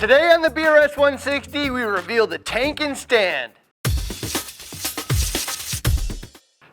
Today on the BRS 160, we reveal the tank and stand.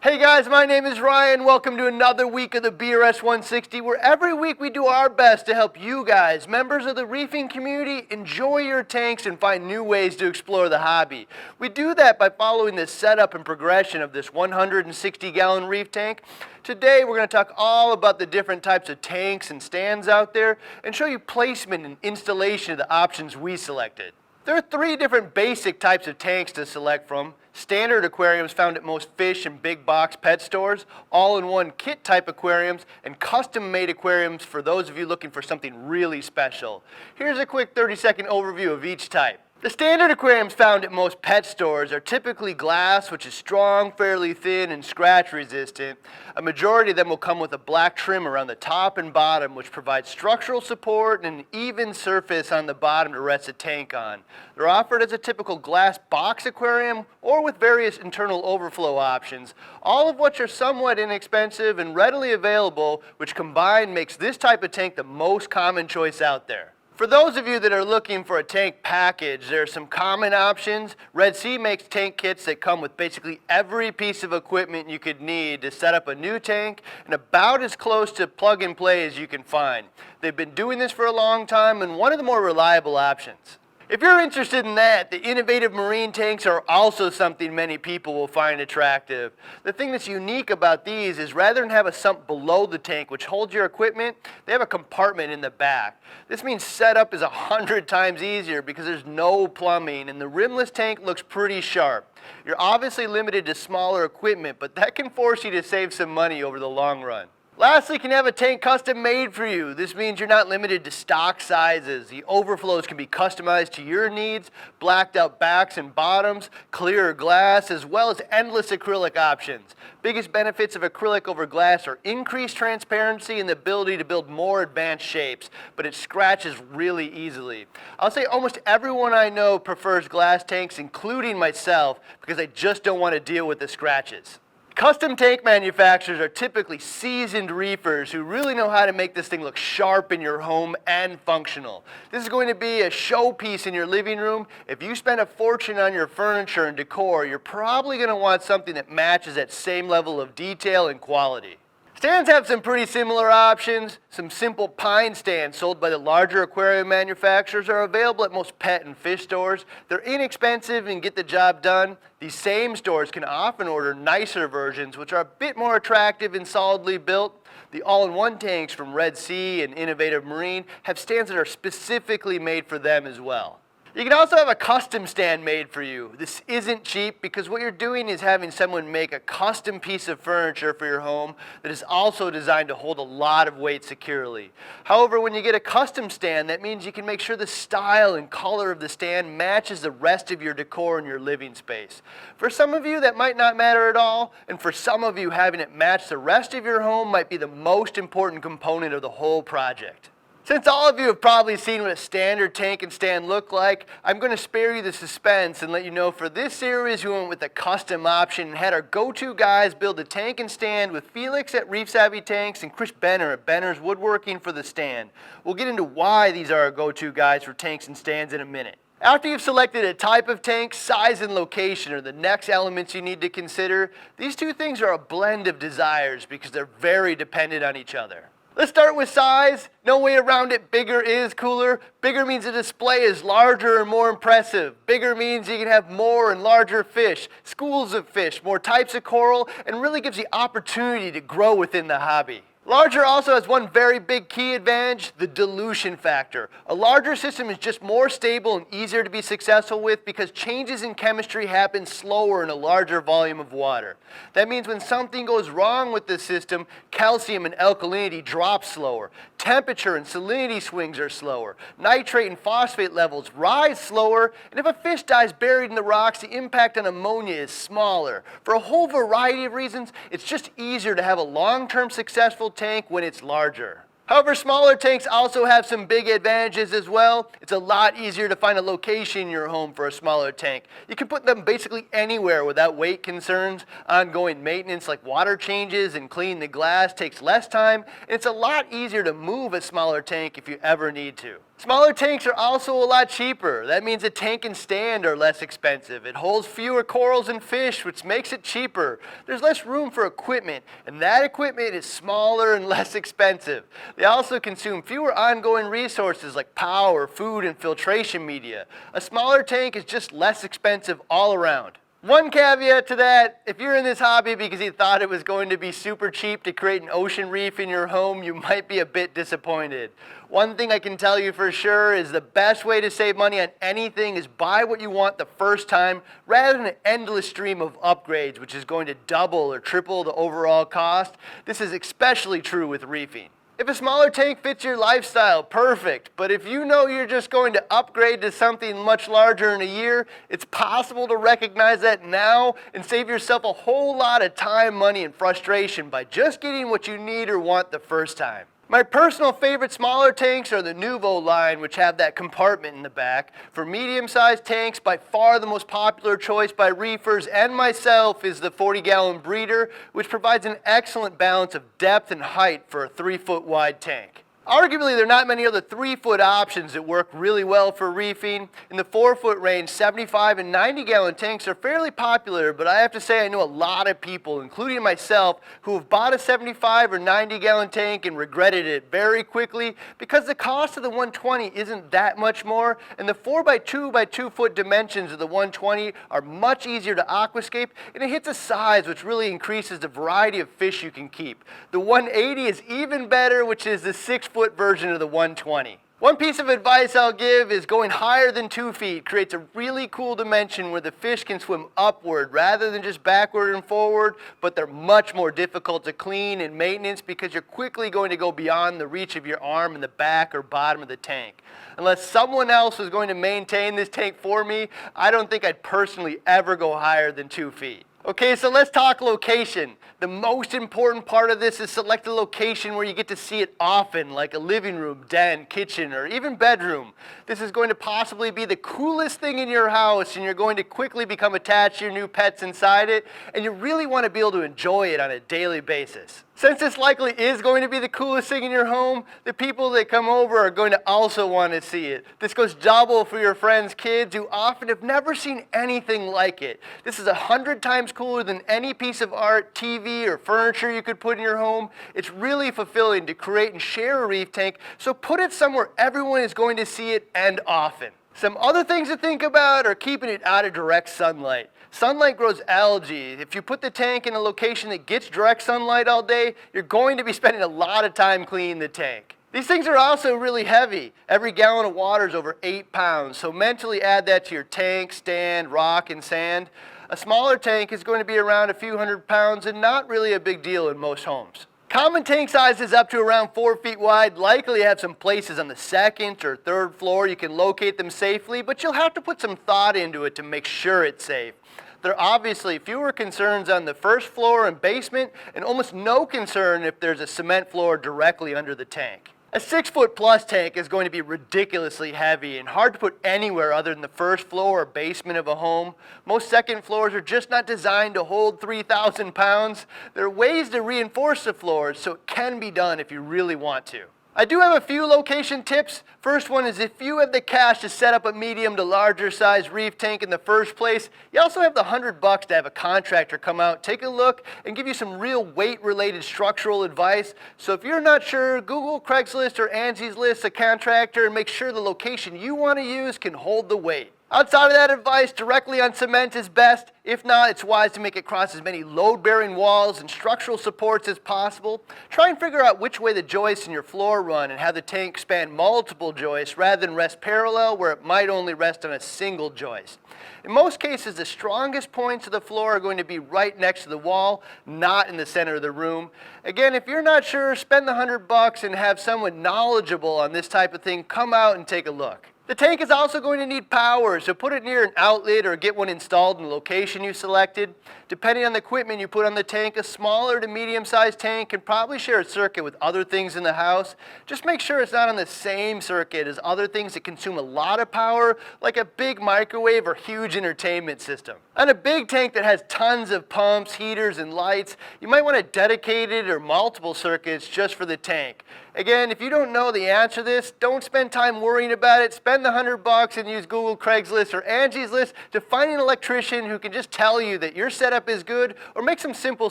Hey guys, my name is Ryan. Welcome to another week of the BRS 160, where every week we do our best to help you guys, members of the reefing community, enjoy your tanks and find new ways to explore the hobby. We do that by following the setup and progression of this 160-gallon reef tank. Today we're going to talk all about the different types of tanks and stands out there and show you placement and installation of the options we selected. There are three different basic types of tanks to select from. Standard aquariums found at most fish and big box pet stores, all-in-one kit type aquariums, and custom-made aquariums for those of you looking for something really special. Here's a quick 30-second overview of each type. The standard aquariums found at most pet stores are typically glass, which is strong, fairly thin, and scratch resistant. A majority of them will come with a black trim around the top and bottom, which provides structural support and an even surface on the bottom to rest the tank on. They're offered as a typical glass box aquarium or with various internal overflow options, all of which are somewhat inexpensive and readily available, which combined makes this type of tank the most common choice out there. For those of you that are looking for a tank package, there are some common options. Red Sea makes tank kits that come with basically every piece of equipment you could need to set up a new tank and about as close to plug and play as you can find. They've been doing this for a long time and one of the more reliable options. If you're interested in that, the innovative marine tanks are also something many people will find attractive. The thing that's unique about these is rather than have a sump below the tank which holds your equipment, they have a compartment in the back. This means setup is 100 times easier because there's no plumbing and the rimless tank looks pretty sharp. You're obviously limited to smaller equipment, but that can force you to save some money over the long run. Lastly, you can have a tank custom made for you. This means you're not limited to stock sizes. The overflows can be customized to your needs, blacked out backs and bottoms, clear glass, as well as endless acrylic options. Biggest benefits of acrylic over glass are increased transparency and the ability to build more advanced shapes, but it scratches really easily. I'll say almost everyone I know prefers glass tanks, including myself, because I just don't want to deal with the scratches. Custom tank manufacturers are typically seasoned reefers who really know how to make this thing look sharp in your home and functional. This is going to be a showpiece in your living room. If you spend a fortune on your furniture and decor, you're probably going to want something that matches that same level of detail and quality. Stands have some pretty similar options. Some simple pine stands sold by the larger aquarium manufacturers are available at most pet and fish stores. They're inexpensive and get the job done. These same stores can often order nicer versions, which are a bit more attractive and solidly built. The all-in-one tanks from Red Sea and Innovative Marine have stands that are specifically made for them as well. You can also have a custom stand made for you. This isn't cheap because what you're doing is having someone make a custom piece of furniture for your home that is also designed to hold a lot of weight securely. However, when you get a custom stand, that means you can make sure the style and color of the stand matches the rest of your decor in your living space. For some of you, that might not matter at all, and for some of you, having it match the rest of your home might be the most important component of the whole project. Since all of you have probably seen what a standard tank and stand look like, I'm going to spare you the suspense and let you know for this series we went with a custom option and had our go-to guys build a tank and stand with Felix at Reef Savvy Tanks and Chris Benner at Benner's Woodworking for the stand. We'll get into why these are our go-to guys for tanks and stands in a minute. After you've selected a type of tank, size and location are the next elements you need to consider. These two things are a blend of desires because they're very dependent on each other. Let's start with size. No way around it. Bigger is cooler. Bigger means the display is larger and more impressive. Bigger means you can have more and larger fish, schools of fish, more types of coral, and really gives the opportunity to grow within the hobby. Larger also has one very big key advantage, the dilution factor. A larger system is just more stable and easier to be successful with because changes in chemistry happen slower in a larger volume of water. That means when something goes wrong with the system, calcium and alkalinity drop slower. Temperature and salinity swings are slower. Nitrate and phosphate levels rise slower. And if a fish dies buried in the rocks, the impact on ammonia is smaller. For a whole variety of reasons, it's just easier to have a long-term successful tank when it's larger. However, smaller tanks also have some big advantages as well. It's a lot easier to find a location in your home for a smaller tank. You can put them basically anywhere without weight concerns. Ongoing maintenance like water changes and cleaning the glass takes less time. And it's a lot easier to move a smaller tank if you ever need to. Smaller tanks are also a lot cheaper. That means the tank and stand are less expensive. It holds fewer corals and fish, which makes it cheaper. There's less room for equipment, and that equipment is smaller and less expensive. They also consume fewer ongoing resources like power, food, and filtration media. A smaller tank is just less expensive all around. One caveat to that, if you're in this hobby because you thought it was going to be super cheap to create an ocean reef in your home, you might be a bit disappointed. One thing I can tell you for sure is the best way to save money on anything is buy what you want the first time rather than an endless stream of upgrades, which is going to double or triple the overall cost. This is especially true with reefing. If a smaller tank fits your lifestyle, perfect. But if you know you're just going to upgrade to something much larger in a year, it's possible to recognize that now and save yourself a whole lot of time, money, and frustration by just getting what you need or want the first time. My personal favorite smaller tanks are the Nouveau line, which have that compartment in the back. For medium-sized tanks, by far the most popular choice by reefers and myself is the 40-gallon breeder, which provides an excellent balance of depth and height for a 3-foot wide tank. Arguably, there are not many other 3-foot options that work really well for reefing. In the 4-foot range, 75 and 90-gallon tanks are fairly popular, but I have to say I know a lot of people, including myself, who have bought a 75 or 90-gallon tank and regretted it very quickly because the cost of the 120 isn't that much more, and the 4x2 by 2-foot dimensions of the 120 are much easier to aquascape, and it hits a size which really increases the variety of fish you can keep. The 180 is even better, which is the 6-foot version of the 120. One piece of advice I'll give is going higher than 2 feet creates a really cool dimension where the fish can swim upward rather than just backward and forward, but they're much more difficult to clean and maintenance because you're quickly going to go beyond the reach of your arm in the back or bottom of the tank. Unless someone else was going to maintain this tank for me, I don't think I'd personally ever go higher than 2 feet. Okay, so let's talk location. The most important part of this is select a location where you get to see it often, like a living room, den, kitchen, or even bedroom. This is going to possibly be the coolest thing in your house, and you're going to quickly become attached to your new pets inside it, and you really want to be able to enjoy it on a daily basis. Since this likely is going to be the coolest thing in your home, the people that come over are going to also want to see it. This goes double for your friends' kids who often have never seen anything like it. This is 100 times cooler than any piece of art, TV, or furniture you could put in your home. It's really fulfilling to create and share a reef tank, so put it somewhere everyone is going to see it and often. Some other things to think about are keeping it out of direct sunlight. Sunlight grows algae. If you put the tank in a location that gets direct sunlight all day, you're going to be spending a lot of time cleaning the tank. These things are also really heavy. Every gallon of water is over 8 pounds, so mentally add that to your tank, stand, rock, and sand. A smaller tank is going to be around a few hundred pounds and not really a big deal in most homes. Common tank sizes up to around 4 feet wide likely have some places on the 2nd or 3rd floor you can locate them safely, but you'll have to put some thought into it to make sure it's safe. There are obviously fewer concerns on the 1st floor and basement, and almost no concern if there's a cement floor directly under the tank. A 6-foot plus tank is going to be ridiculously heavy and hard to put anywhere other than the 1st floor or basement of a home. Most 2nd floors are just not designed to hold 3,000 pounds. There are ways to reinforce the floors, so it can be done if you really want to. I do have a few location tips. First one is if you have the cash to set up a medium to larger size reef tank in the first place, you also have the $100 to have a contractor come out, take a look, and give you some real weight-related structural advice. So if you're not sure, Google Craigslist or Angie's List a contractor and make sure the location you want to use can hold the weight. Outside of that advice, directly on cement is best. If not, it's wise to make it cross as many load-bearing walls and structural supports as possible. Try and figure out which way the joists in your floor run and have the tank span multiple joists rather than rest parallel where it might only rest on a single joist. In most cases, the strongest points of the floor are going to be right next to the wall, not in the center of the room. Again, if you're not sure, spend the $100 and have someone knowledgeable on this type of thing come out and take a look. The tank is also going to need power, so put it near an outlet or get one installed in the location you selected. Depending on the equipment you put on the tank, a smaller to medium-sized tank can probably share a circuit with other things in the house. Just make sure it's not on the same circuit as other things that consume a lot of power, like a big microwave or huge entertainment system. On a big tank that has tons of pumps, heaters, and lights, you might want a dedicated or multiple circuits just for the tank. Again, if you don't know the answer to this, don't spend time worrying about it. Spend the $100 and use Google, Craigslist, or Angie's List to find an electrician who can just tell you that your setup is good or make some simple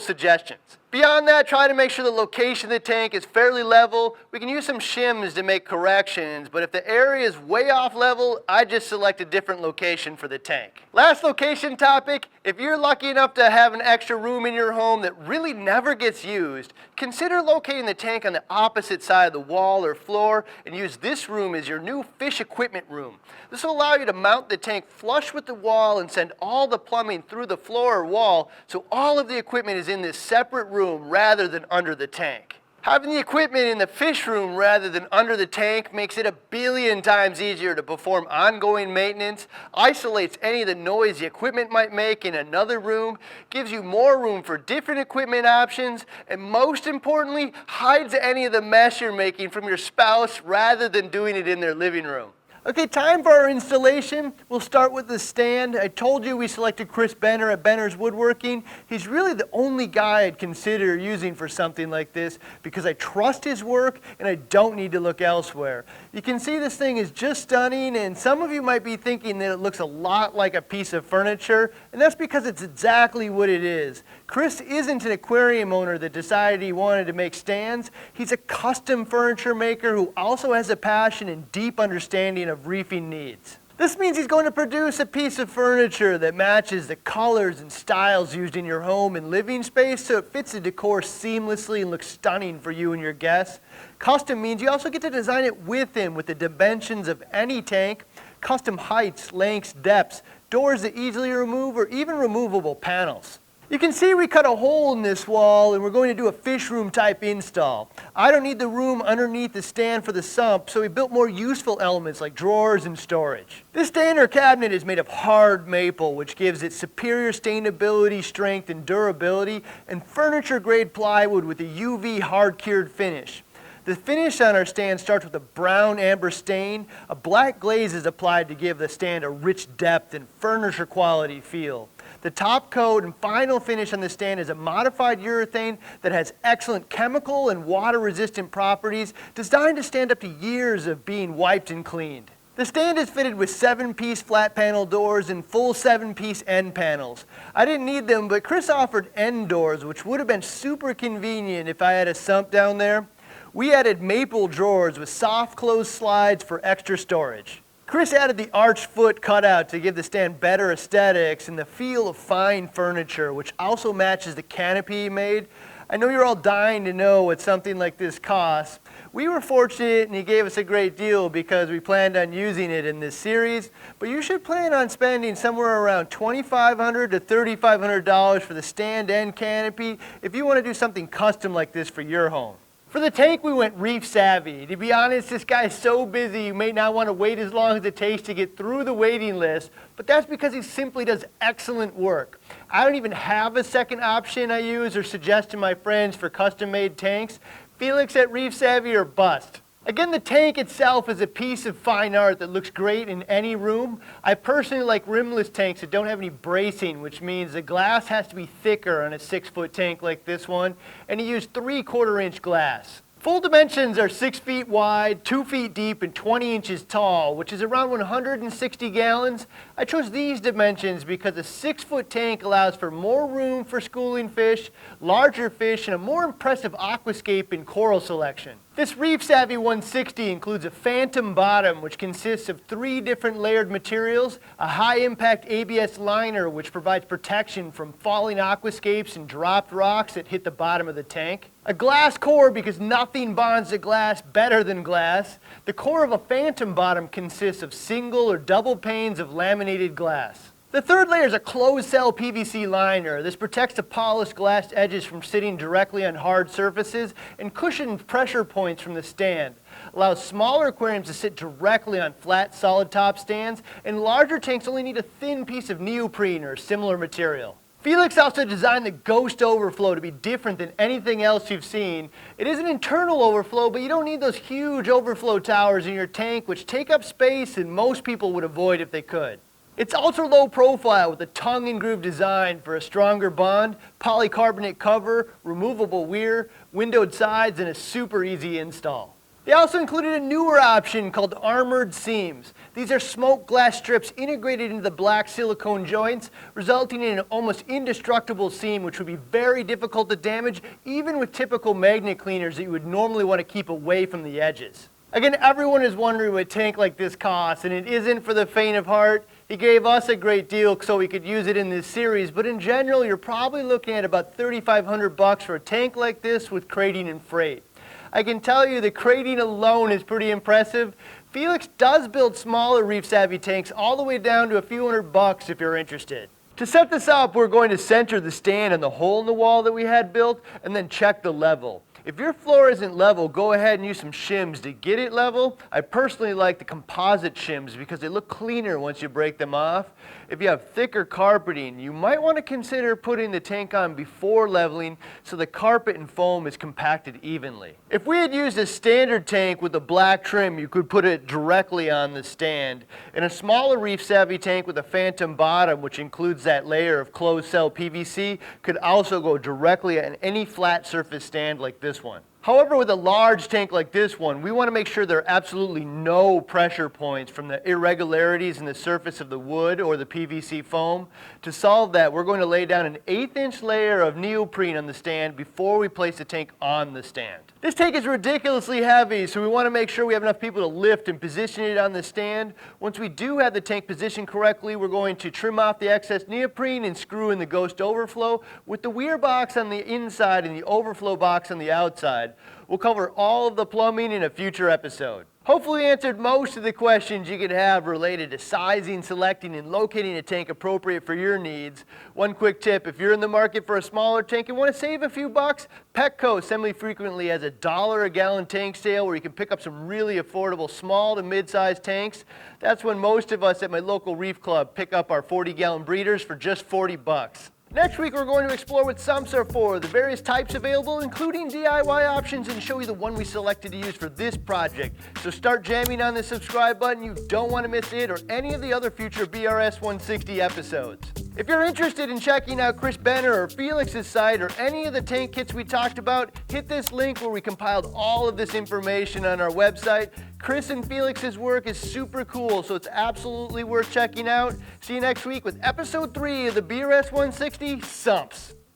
suggestions. Beyond that, try to make sure the location of the tank is fairly level. We can use some shims to make corrections, but if the area is way off level, I just select a different location for the tank. Last location topic, if you're lucky enough to have an extra room in your home that really never gets used, consider locating the tank on the opposite side of the wall or floor and use this room as your new fish equipment room. This will allow you to mount the tank flush with the wall and send all the plumbing through the floor or wall, so all of the equipment is in this separate room rather than under the tank. Having the equipment in the fish room rather than under the tank makes it 1,000,000,000 times easier to perform ongoing maintenance, isolates any of the noise the equipment might make in another room, gives you more room for different equipment options, and most importantly, hides any of the mess you're making from your spouse rather than doing it in their living room. Okay, time for our installation. We'll start with the stand. I told you we selected Chris Benner at Benner's Woodworking. He's really the only guy I'd consider using for something like this because I trust his work and I don't need to look elsewhere. You can see this thing is just stunning, and some of you might be thinking that it looks a lot like a piece of furniture, and that's because it's exactly what it is. Chris isn't an aquarium owner that decided he wanted to make stands. He's a custom furniture maker who also has a passion and deep understanding of reefing needs. This means he's going to produce a piece of furniture that matches the colors and styles used in your home and living space, so it fits the decor seamlessly and looks stunning for you and your guests. Custom means you also get to design it with him with the dimensions of any tank, custom heights, lengths, depths, doors that easily remove, or even removable panels. You can see we cut a hole in this wall and we're going to do a fish room type install. I don't need the room underneath the stand for the sump, so we built more useful elements like drawers and storage. This stand or cabinet is made of hard maple, which gives it superior stainability, strength, and durability, and furniture grade plywood with a UV hard cured finish. The finish on our stand starts with a brown amber stain. A black glaze is applied to give the stand a rich depth and furniture quality feel. The top coat and final finish on the stand is a modified urethane that has excellent chemical and water resistant properties, designed to stand up to years of being wiped and cleaned. The stand is fitted with 7-piece flat panel doors and full 7-piece end panels. I didn't need them, but Chris offered end doors, which would have been super convenient if I had a sump down there. We added maple drawers with soft close slides for extra storage. Chris added the arched foot cutout to give the stand better aesthetics and the feel of fine furniture, which also matches the canopy he made. I know you're all dying to know what something like this costs. We were fortunate and he gave us a great deal because we planned on using it in this series, but you should plan on spending somewhere around $2,500 to $3,500 for the stand and canopy if you want to do something custom like this for your home. For the tank, we went Reef Savvy. To be honest, this guy is so busy you may not want to wait as long as it takes to get through the waiting list, but that's because he simply does excellent work. I don't even have a second option I use or suggest to my friends for custom-made tanks. Felix at Reef Savvy or bust. Again, the tank itself is a piece of fine art that looks great in any room. I personally like rimless tanks that don't have any bracing, which means the glass has to be thicker on a 6-foot tank like this one, and he used 3/4-inch glass. Full dimensions are 6 feet wide, 2 feet deep, and 20 inches tall, which is around 160 gallons. I chose these dimensions because a 6-foot tank allows for more room for schooling fish, larger fish, and a more impressive aquascaping coral selection. This Reef Savvy 160 includes a phantom bottom, which consists of 3 different layered materials, a high-impact ABS liner, which provides protection from falling aquascapes and dropped rocks that hit the bottom of the tank, a glass core because nothing bonds to glass better than glass. The core of a phantom bottom consists of single or double panes of laminated glass. The third layer is a closed-cell PVC liner. This protects the polished glass edges from sitting directly on hard surfaces and cushions pressure points from the stand. Allows smaller aquariums to sit directly on flat, solid top stands, and larger tanks only need a thin piece of neoprene or similar material. Felix also designed the ghost overflow to be different than anything else you've seen. It is an internal overflow, but you don't need those huge overflow towers in your tank, which take up space and most people would avoid if they could. It's ultra low profile with a tongue and groove design for a stronger bond, polycarbonate cover, removable weir, windowed sides, and a super easy install. They also included a newer option called armored seams. These are smoked glass strips integrated into the black silicone joints, resulting in an almost indestructible seam which would be very difficult to damage even with typical magnet cleaners that you would normally want to keep away from the edges. Again, everyone is wondering what a tank like this costs, and it isn't for the faint of heart. He gave us a great deal so we could use it in this series, but in general, you're probably looking at about $3,500 for a tank like this with crating and freight. I can tell you the crating alone is pretty impressive. Felix does build smaller Reef Savvy tanks all the way down to a few $100 if you're interested. To set this up, we're going to center the stand on the hole in the wall that we had built and then check the level. If your floor isn't level, go ahead and use some shims to get it level. I personally like the composite shims because they look cleaner once you break them off. If you have thicker carpeting, you might want to consider putting the tank on before leveling so the carpet and foam is compacted evenly. If we had used a standard tank with a black trim, you could put it directly on the stand. And a smaller Reef Savvy tank with a phantom bottom, which includes that layer of closed cell PVC, could also go directly on any flat surface stand like this one. However, with a large tank like this one, we want to make sure there are absolutely no pressure points from the irregularities in the surface of the wood or the PVC foam. To solve that, we're going to lay down an 1/8-inch layer of neoprene on the stand before we place the tank on the stand. This tank is ridiculously heavy, so we want to make sure we have enough people to lift and position it on the stand. Once we do have the tank positioned correctly, we're going to trim off the excess neoprene and screw in the ghost overflow with the weir box on the inside and the overflow box on the outside. We'll cover all of the plumbing in a future episode. Hopefully answered most of the questions you could have related to sizing, selecting, and locating a tank appropriate for your needs. One quick tip, if you're in the market for a smaller tank and want to save a few bucks, Petco semi-frequently has a $1 a gallon tank sale where you can pick up some really affordable small to mid-sized tanks. That's when most of us at my local reef club pick up our 40-gallon breeders for just 40 bucks. Next week, we're going to explore what sumps are for, the various types available, including DIY options, and show you the one we selected to use for this project. So start jamming on the subscribe button. You don't want to miss it or any of the other future BRS 160 episodes. If you're interested in checking out Chris Benner or Felix's site or any of the tank kits we talked about, hit this link where we compiled all of this information on our website. Chris and Felix's work is super cool, so it's absolutely worth checking out. See you next week with episode 3 of the BRS 160 Sumps.